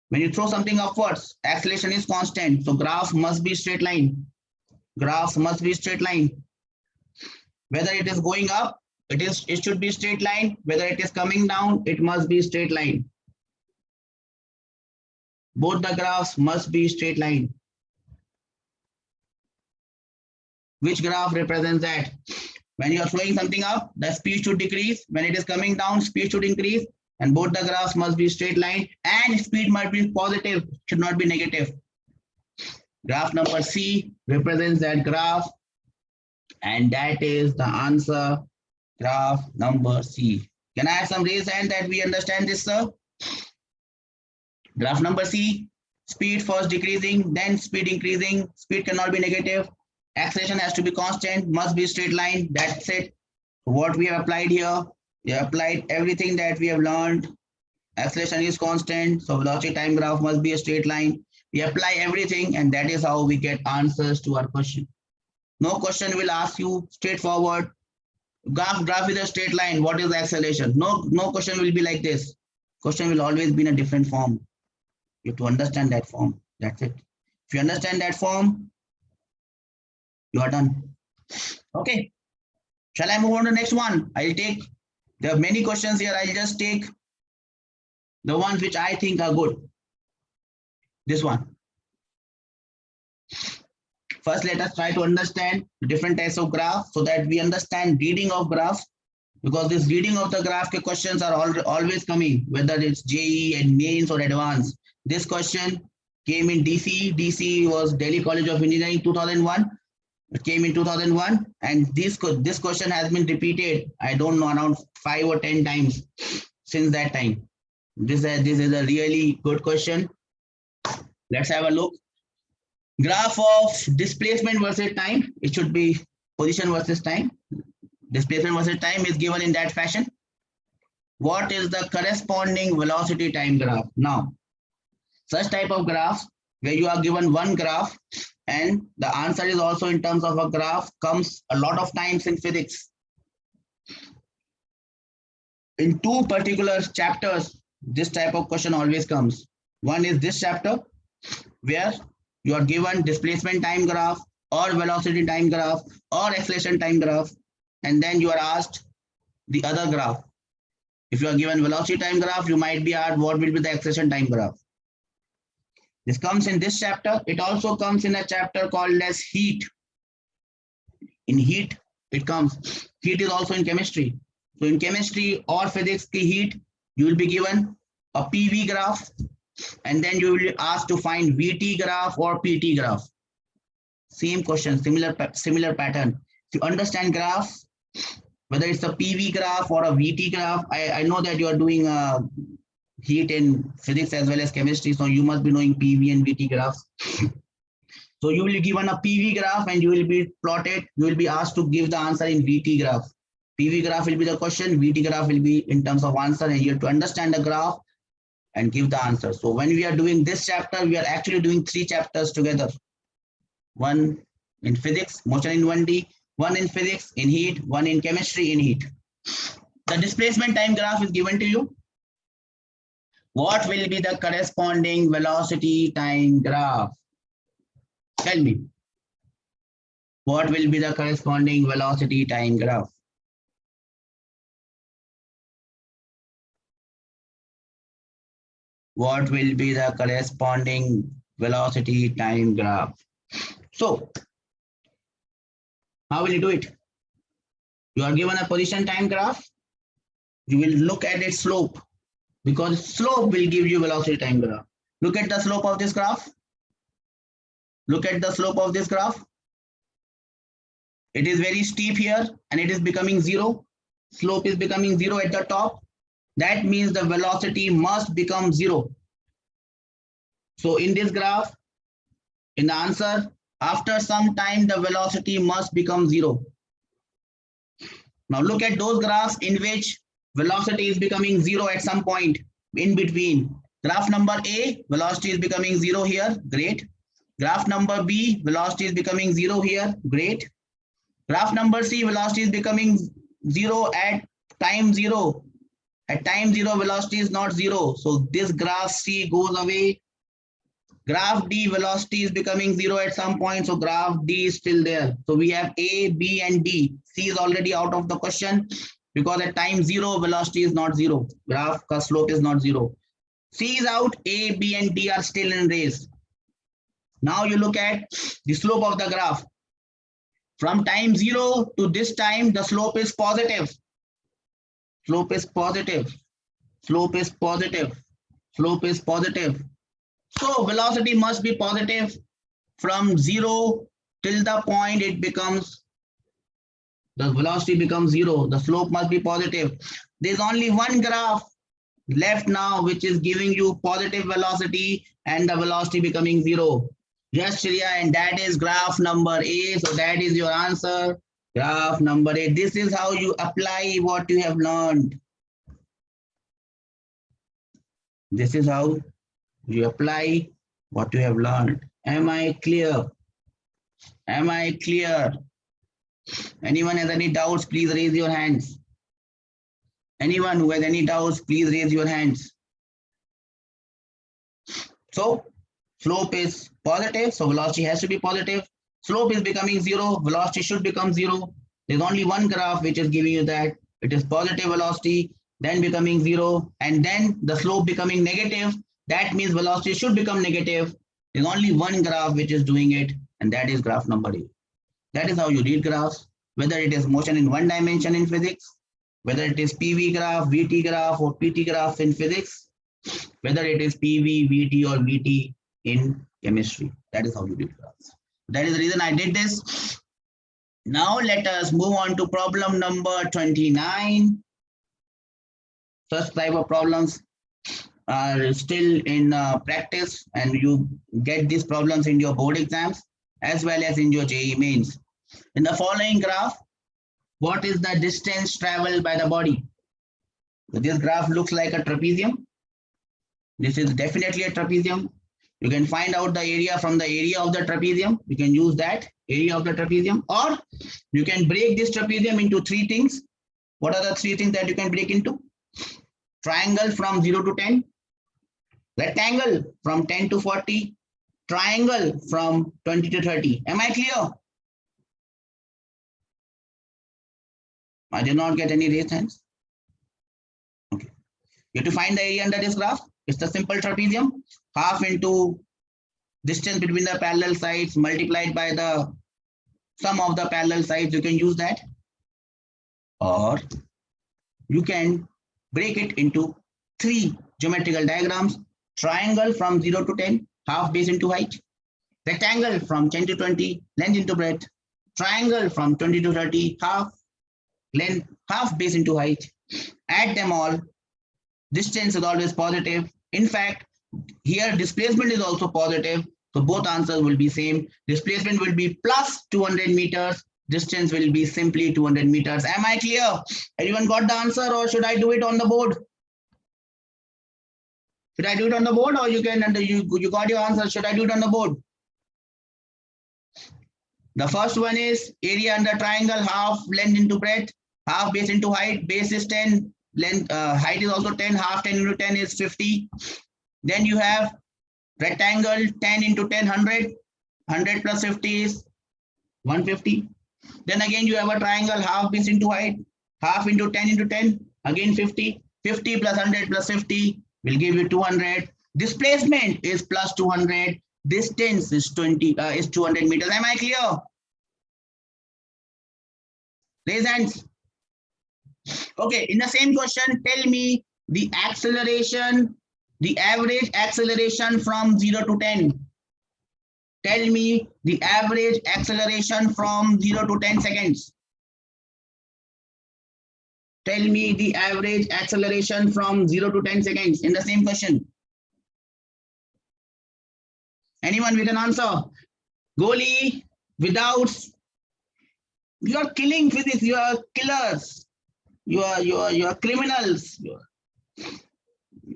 When you throw something upwards, acceleration is constant, so graph must be straight line. Graphs must be straight line. Whether it is going up, it should be straight line. Whether it is coming down, it must be straight line. Both the graphs must be straight line. Which graph represents that? When you are throwing something up, the speed should decrease. When it is coming down, speed should increase. And both the graphs must be straight line, and speed must be positive, should not be negative. Graph number C represents that graph, and that is the answer. Graph number C. Can I have some raise hand that we understand this, sir? Graph number C, speed first decreasing, then speed increasing. Speed cannot be negative. Acceleration has to be constant, must be straight line. That's it. What we have applied here, we have applied everything that we have learned. Acceleration is constant, so velocity time graph must be a straight line. We apply everything, and that is how we get answers to our question. No question will ask you straightforward. Graph is a straight line. What is the acceleration? No question will be like this. Question will always be in a different form. You have to understand that form. That's it. If you understand that form, you are done. Okay. Shall I move on to the next one? I'll take, there are many questions here. I'll just take the ones which I think are good. This one. First, let us try to understand different types of graph so that we understand reading of graphs, because this reading of the graph questions are always coming, whether it's JEE and mains or advanced. This question came in DC. DC was Delhi College of Engineering 2001. It came in 2001, and this question has been repeated, I don't know, around 5 or 10 times since that time. This is a really good question. Let's have a look. Graph of displacement versus time. It should be position versus time. Displacement versus time is given in that fashion. What is the corresponding velocity time graph? Now, such type of graphs where you are given one graph and the answer is also in terms of a graph comes a lot of times in physics. In two particular chapters, this type of question always comes. One is this chapter where you are given displacement time graph or velocity time graph or acceleration time graph, and then you are asked the other graph. If you are given velocity time graph, you might be asked what will be the acceleration time graph. This comes in this chapter. It also comes in a chapter called as heat. In heat, it comes. Heat is also in chemistry. So in chemistry or physics, heat, you will be given a PV graph, and then you will be asked to find VT graph or PT graph. Same question, similar pattern. If you understand graphs, whether it's a PV graph or a VT graph, I know that you are doing heat in physics as well as chemistry, so you must be knowing PV and VT graphs. So you will be given a PV graph and you will be plotted. You will be asked to give the answer in VT graph. PV graph will be the question, VT graph will be in terms of answer, and you have to understand the graph and give the answer. So when we are doing this chapter, we are actually doing 3 chapters together. One in physics, motion in 1D, one in physics in heat, one in chemistry in heat. The displacement time graph is given to you. What will be the corresponding velocity time graph? Tell me. What will be the corresponding velocity time graph? What will be the corresponding velocity time graph? So, how will you do it? You are given a position time graph. You will look at its slope, because slope will give you velocity time graph. Look at the slope of this graph. Look at the slope of this graph. It is very steep here and it is becoming 0. Slope is becoming 0 at the top. That means the velocity must become 0. So in this graph, in the answer, after some time, the velocity must become 0. Now look at those graphs in which velocity is becoming 0 at some point in between. Graph number A, velocity is becoming 0 here, great. Graph number B, velocity is becoming 0 here, great. Graph number C, velocity is becoming 0 at time 0. At time 0, velocity is not 0. So this graph C goes away. Graph D, velocity is becoming 0 at some point. So graph D is still there. So we have A, B, and D. C is already out of the question because at time 0, velocity is not 0. Graph ka slope is not 0. C is out, A, B, and D are still in race. Now you look at the slope of the graph. From time 0 to this time, the slope is positive. Slope is positive. Slope is positive. Slope is positive. So velocity must be positive from 0 till the point it becomes, the velocity becomes 0. The slope must be positive. There's only one graph left now, which is giving you positive velocity and the velocity becoming 0. Yes, Shriya, and that is graph number A. So that is your answer. Graph number 8. This is how you apply what you have learned. This is how you apply what you have learned. Am I clear? Am I clear? Anyone has any doubts, please raise your hands. Anyone who has any doubts, please raise your hands. So slope is positive, so velocity has to be positive. Slope is becoming 0, velocity should become 0. There's only one graph which is giving you that. It is positive velocity, then becoming 0, and then the slope becoming negative. That means velocity should become negative. There's only one graph which is doing it, and that is graph number 8. That is how you read graphs, whether it is motion in one dimension in physics, whether it is PV graph, VT graph, or PT graphs in physics, whether it is PV, VT, or VT in chemistry. That is how you read graphs. That is the reason I did this. Now let us move on to problem number 29. Such type of problems are still in practice, and you get these problems in your board exams as well as in your JEE mains. In the following graph, what is the distance traveled by the body? So this graph looks like a trapezium. This is definitely a trapezium. You can find out the area from the area of the trapezium. You can use that area of the trapezium, or you can break this trapezium into 3 things. What are the 3 things that you can break into? Triangle from 0 to 10, rectangle from 10 to 40, triangle from 20 to 30. Am I clear? I did not get any raised hands. Okay. You have to find the area under this graph. It's the simple trapezium. Half into distance between the parallel sides multiplied by the sum of the parallel sides. You can use that. Or you can break it into 3 geometrical diagrams. Triangle from 0 to 10, half base into height. Rectangle from 10 to 20, length into breadth. Triangle from 20 to 30, half length, half base into height. Add them all. Distance is always positive. In fact, here displacement is also positive. So both answers will be same. Displacement will be plus 200 meters. Distance will be simply 200 meters. Am I clear? Everyone got the answer, or should I do it on the board? Should I do it on the board, or you can, you got your answer? Should I do it on the board? The first one is area under triangle, half length into breadth, half base into height. Base is 10, length, height is also 10, half 10 into 10 is 50. Then you have rectangle, 10 into 10, 100. 100 plus 50 is 150. Then again you have a triangle, half base into height, half into 10 into 10, again 50. 50 plus 100 plus 50 will give you 200. Displacement is plus 200. Distance is 200 meters. Am I clear? Raise hands. Okay, in the same question, tell me the acceleration, the average acceleration from 0 to 10. Tell me the average acceleration from 0 to 10 seconds. Tell me the average acceleration from 0 to 10 seconds in the same question. Anyone with an answer? Goalie, without, you are killing physics, you are killers, you are criminals, you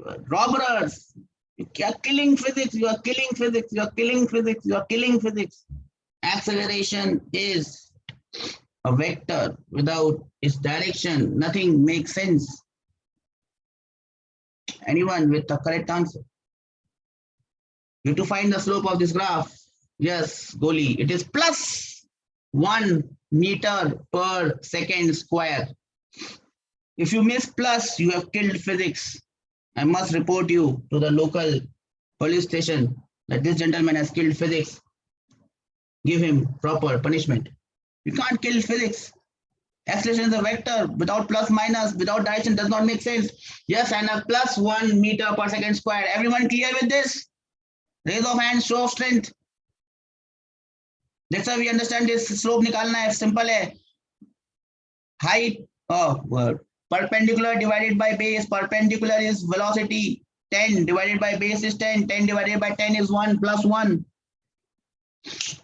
are robbers. You are killing physics, you are killing physics, you are killing physics, you are killing physics. Acceleration is a vector. Without its direction, nothing makes sense. Anyone with the correct answer? You have to find the slope of this graph. Yes, Goalie, it is plus 1 meter per second square. If you miss plus, you have killed physics. I must report you to the local police station that this gentleman has killed physics. Give him proper punishment. You can't kill physics. Acceleration is a vector. Without plus minus, without direction, does not make sense. Yes, and a plus 1 meter per second square. Everyone clear with this? Raise of hands, show of strength. That's how we understand this. Slope nikalna hai, simple hai. Height, Perpendicular divided by base. Perpendicular is velocity. 10 divided by base is 10. 10 divided by 10 is 1 plus 1.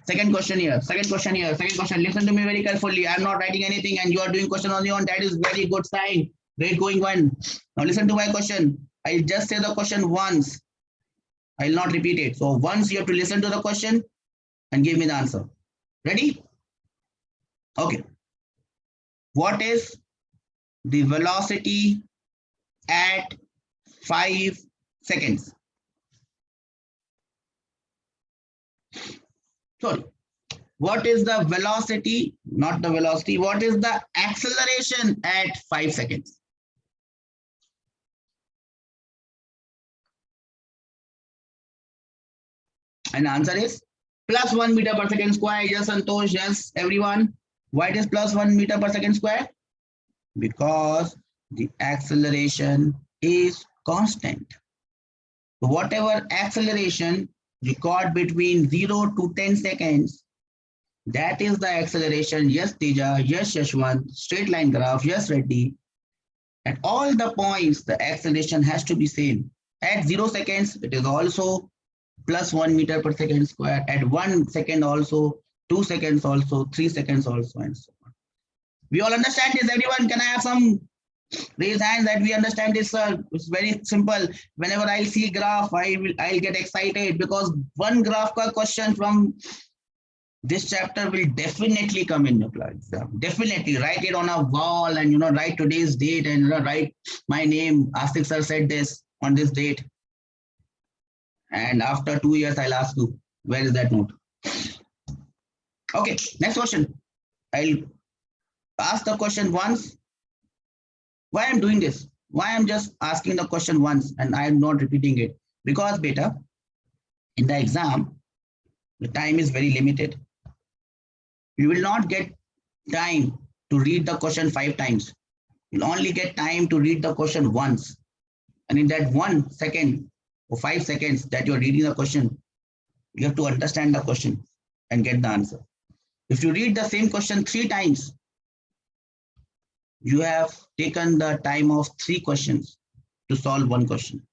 Second question here. Second question here. Second question. Listen to me very carefully. I'm not writing anything and you are doing question on your own. That is very good sign. Great going one. Now listen to my question. I'll just say the question once. I'll not repeat it. So once you have to listen to the question and give me the answer. Ready? Okay. What is the velocity at 5 seconds? Sorry. What is the velocity, not the velocity, what is the acceleration at 5 seconds? And the answer is plus 1 meter per second square. Yes, Santosh, yes, everyone. Why it is plus 1 meter per second square? Because the acceleration is constant. So whatever acceleration record between 0 to 10 seconds, that is the acceleration. Yes, Teja, yes, Yashwant, straight line graph, yes, Reddy. At all the points, the acceleration has to be same. At 0 seconds, it is also plus 1 meter per second square. At 1 second also, 2 seconds also, 3 seconds also, and so on. We all understand this, everyone? Can I have some raise hands that we understand this, sir? It's very simple. Whenever I see graph, I'll get excited because one graph ka question from this chapter will definitely come in your exam. Definitely write it on a wall and write today's date and write my name. Astik sir said this on this date. And after 2 years, I'll ask you, where is that note? Okay, next question. I'll ask the question once. Why I'm doing this? Why I'm just asking the question once and I'm not repeating it? Because beta, in the exam, the time is very limited. You will not get time to read the question 5 times. You'll only get time to read the question once. And in that 1 second or 5 seconds that you're reading the question, you have to understand the question and get the answer. If you read the same question 3 times, you have taken the time of 3 questions to solve 1 question.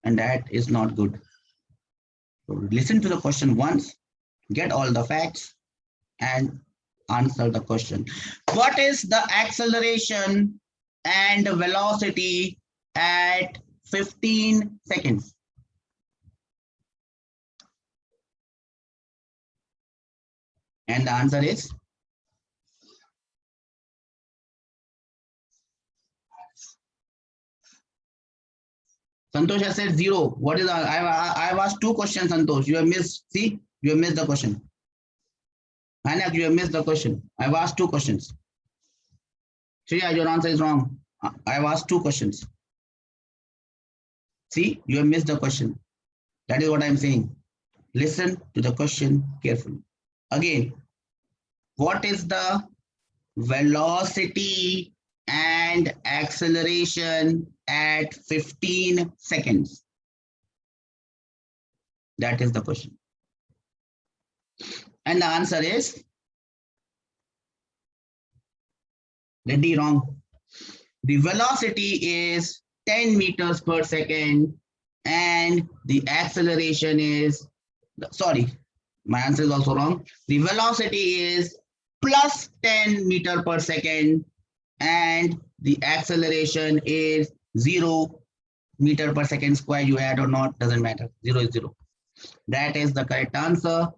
And that is not good. So listen to the question once, get all the facts and answer the question. What is the acceleration and velocity at 15 seconds? And the answer is Santosh has said 0. What is I've asked 2 questions, Santosh. You have missed. See, you have missed the question. Anak, you have missed the question. I've asked 2 questions. Shreya, your answer is wrong. I've asked 2 questions. See, you have missed the question. That is what I'm saying. Listen to the question carefully. Again, what is the velocity and acceleration at 15 seconds? That is the question. And the answer is Reddy, wrong. The velocity is 10 meters per second and the acceleration is, sorry, my answer is also wrong. The velocity is plus 10 meter per second and the acceleration is 0 meter per second square. You add or not, doesn't matter. 0 is 0. That is the correct answer.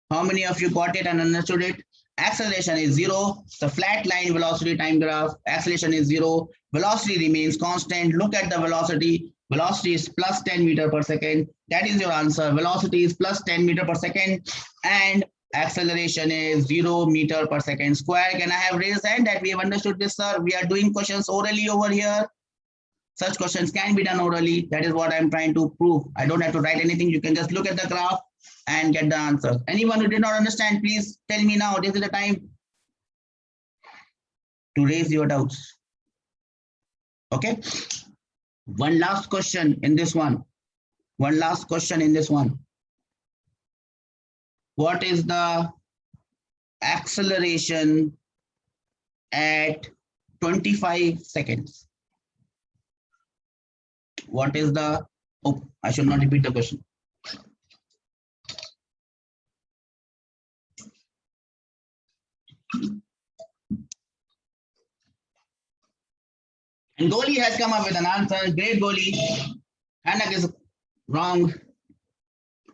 How many of you got it and understood it? Acceleration is 0. The flat line velocity time graph. Acceleration is 0. Velocity remains constant. Look at the velocity. Velocity is plus 10 meter per second. That is your answer. Velocity is plus 10 meter per second and acceleration is 0 meter per second square. Can I have raised hand that we have understood this, sir? We are doing questions orally over here. Such questions can be done orally. That is what I'm trying to prove. I don't have to write anything. You can just look at the graph and get the answer. Anyone who did not understand, please tell me now. This is the time to raise your doubts. Okay. One last question in this one. One last question in this one. What is the acceleration at 25 seconds. What is the, oh, I should not repeat the question. And Goli has come up with an answer. Great Goli. Hanak is wrong.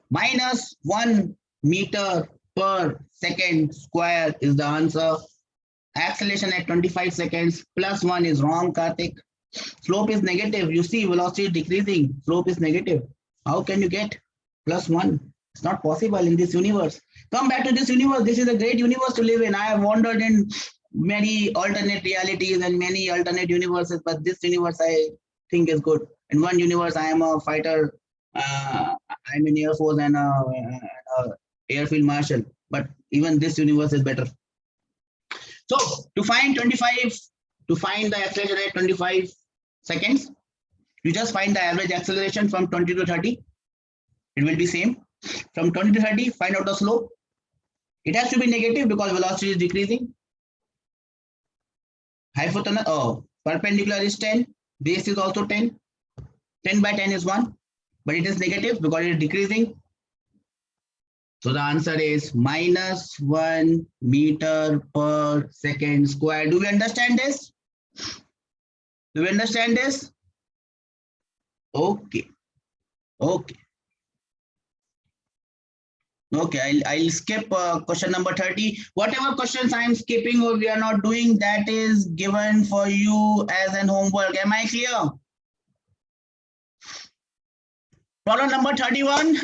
Minus 1 meter per second square is the answer. Acceleration at 25 seconds plus 1 is wrong, Karthik. Slope is negative. You see velocity is decreasing. Slope is negative. How can you get plus 1? It's not possible in this universe. Come back to this universe. This is a great universe to live in. I have wandered in many alternate realities and many alternate universes, but this universe I think is good. In one universe, I am a fighter. I'm in Air Force and a airfield marshal. But even this universe is better. So to find 25, to find the acceleration at 25 seconds, you just find the average acceleration from 20 to 30. It will be same. From 20 to 30, find out the slope. It has to be negative because velocity is decreasing. Hypotenuse, oh, perpendicular is 10. Base is also 10. 10 by 10 is 1. But it is negative because it is decreasing. So the answer is minus 1 meter per second square. Do we understand this? Do we understand this? Okay. Okay. Okay, I'll skip question number 30. Whatever questions I'm skipping or we are not doing, that is given for you as an homework. Am I clear? Problem number 31.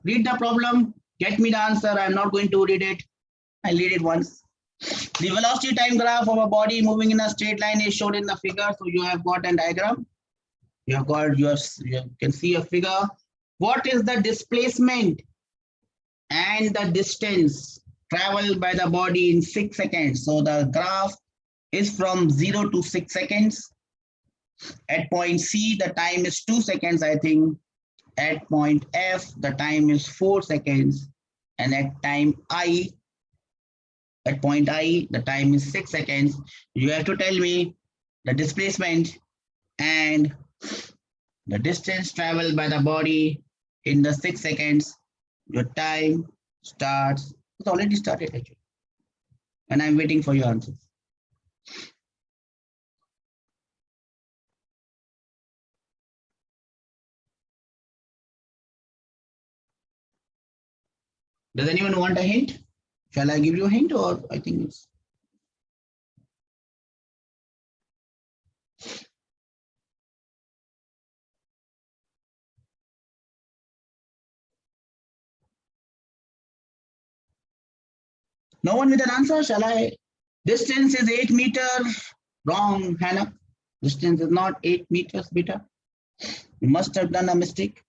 Read the problem. Get me the answer. I'm not going to read it. I'll read it once. The velocity time graph of a body moving in a straight line is shown in the figure. So you have got a diagram. You can see a figure. What is the displacement and the distance traveled by the body in 6 seconds? So the graph is from 0 to 6 seconds. At point C, the time is 2 seconds, I think. At point F, the time is 4 seconds. And at time I, at point I, the time is 6 seconds. You have to tell me the displacement and the distance traveled by the body in the 6 seconds. Your time starts. It's already started actually. And I'm waiting for your answers. Does anyone want a hint? Shall I give you a hint or I think it's. No one with an answer, shall I? Distance is 8 meters. Wrong, Hannah. Distance is not 8 meters, beta. You must have done a mistake.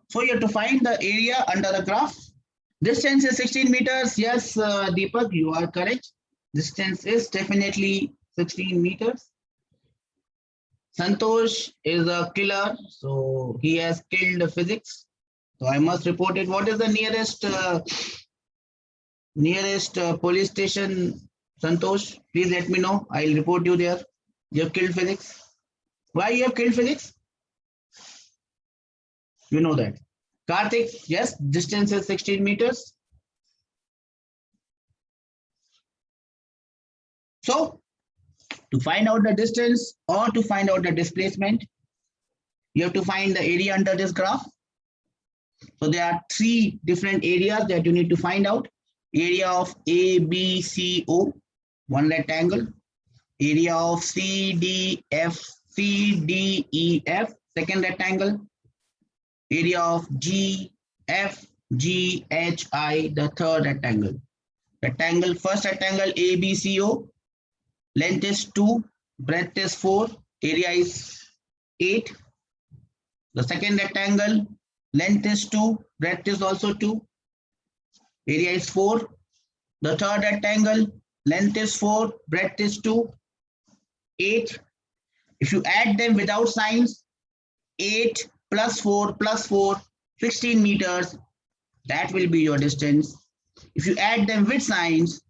So you have to find the area under the graph. Distance is 16 meters. Yes, Deepak, you are correct. Distance is definitely 16 meters. Santosh is a killer, so he has killed physics. So I must report it. What is the nearest police station, Santosh? Please let me know. I'll report you there. You have killed physics. Why you have killed physics? You know that. Karthik, yes, distance is 16 meters. So to find out the distance or to find out the displacement, you have to find the area under this graph. So there are 3 different areas that you need to find out. Area of ABCO, one rectangle. Area of CDF, CDEF, second rectangle. Area of GFGHI, the third rectangle. Rectangle, first rectangle ABCO, length is 2, breadth is 4, area is 8. The second rectangle, length is 2, breadth is also 2, area is 4. The third rectangle, length is 4, breadth is 2, 8. If you add them without signs, 8 plus 4 plus 4, 16 meters. That will be your distance. If you add them with signs,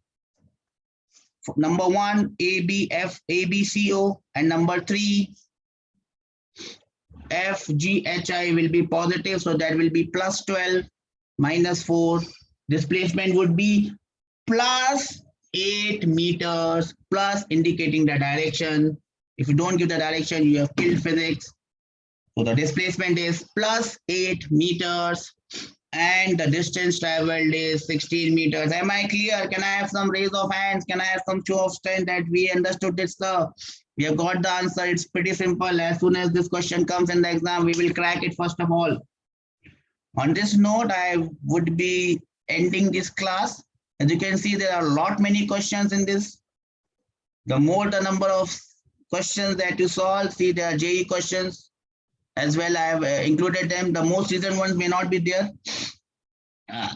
number 1 ABF ABCO, and number 3 FGHI will be positive, so that will be plus 12 minus 4. Displacement would be plus 8 meters, plus indicating the direction. If you don't give the direction, you have killed physics. So the displacement is plus 8 meters and the distance traveled is 16 meters. Am I clear? Can I have some raise of hands? Can I have some show of strength that we understood this, sir? We have got the answer. It's pretty simple. As soon as this question comes in the exam, we will crack it first of all. On this note, I would be ending this class. As you can see, there are many questions in this. The more the number of questions that you solve, see there are JE questions as well. I have included them. The most recent ones may not be there.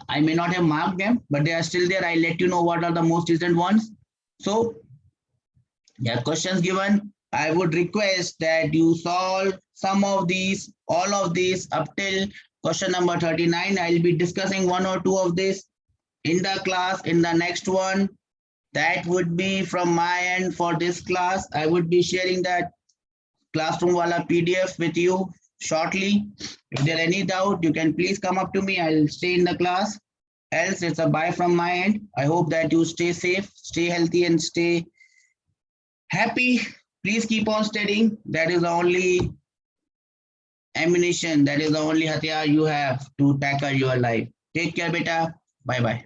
I may not have marked them, but they are still there. I'll let you know what are the most recent ones. So there are questions given. I would request that you solve some of these, all of these up till question number 39. I'll be discussing 1 or 2 of this in the class. In the next one, that would be from my end for this class. I would be sharing that classroom wala PDF with you shortly. If there any doubt, you can please come up to me. I'll stay in the class. Else, it's a bye from my end. I hope that you stay safe, stay healthy, and stay happy. Please keep on studying. That is the only ammunition, that is the only hathiyar you have to tackle your life. Take care, beta. Bye-bye.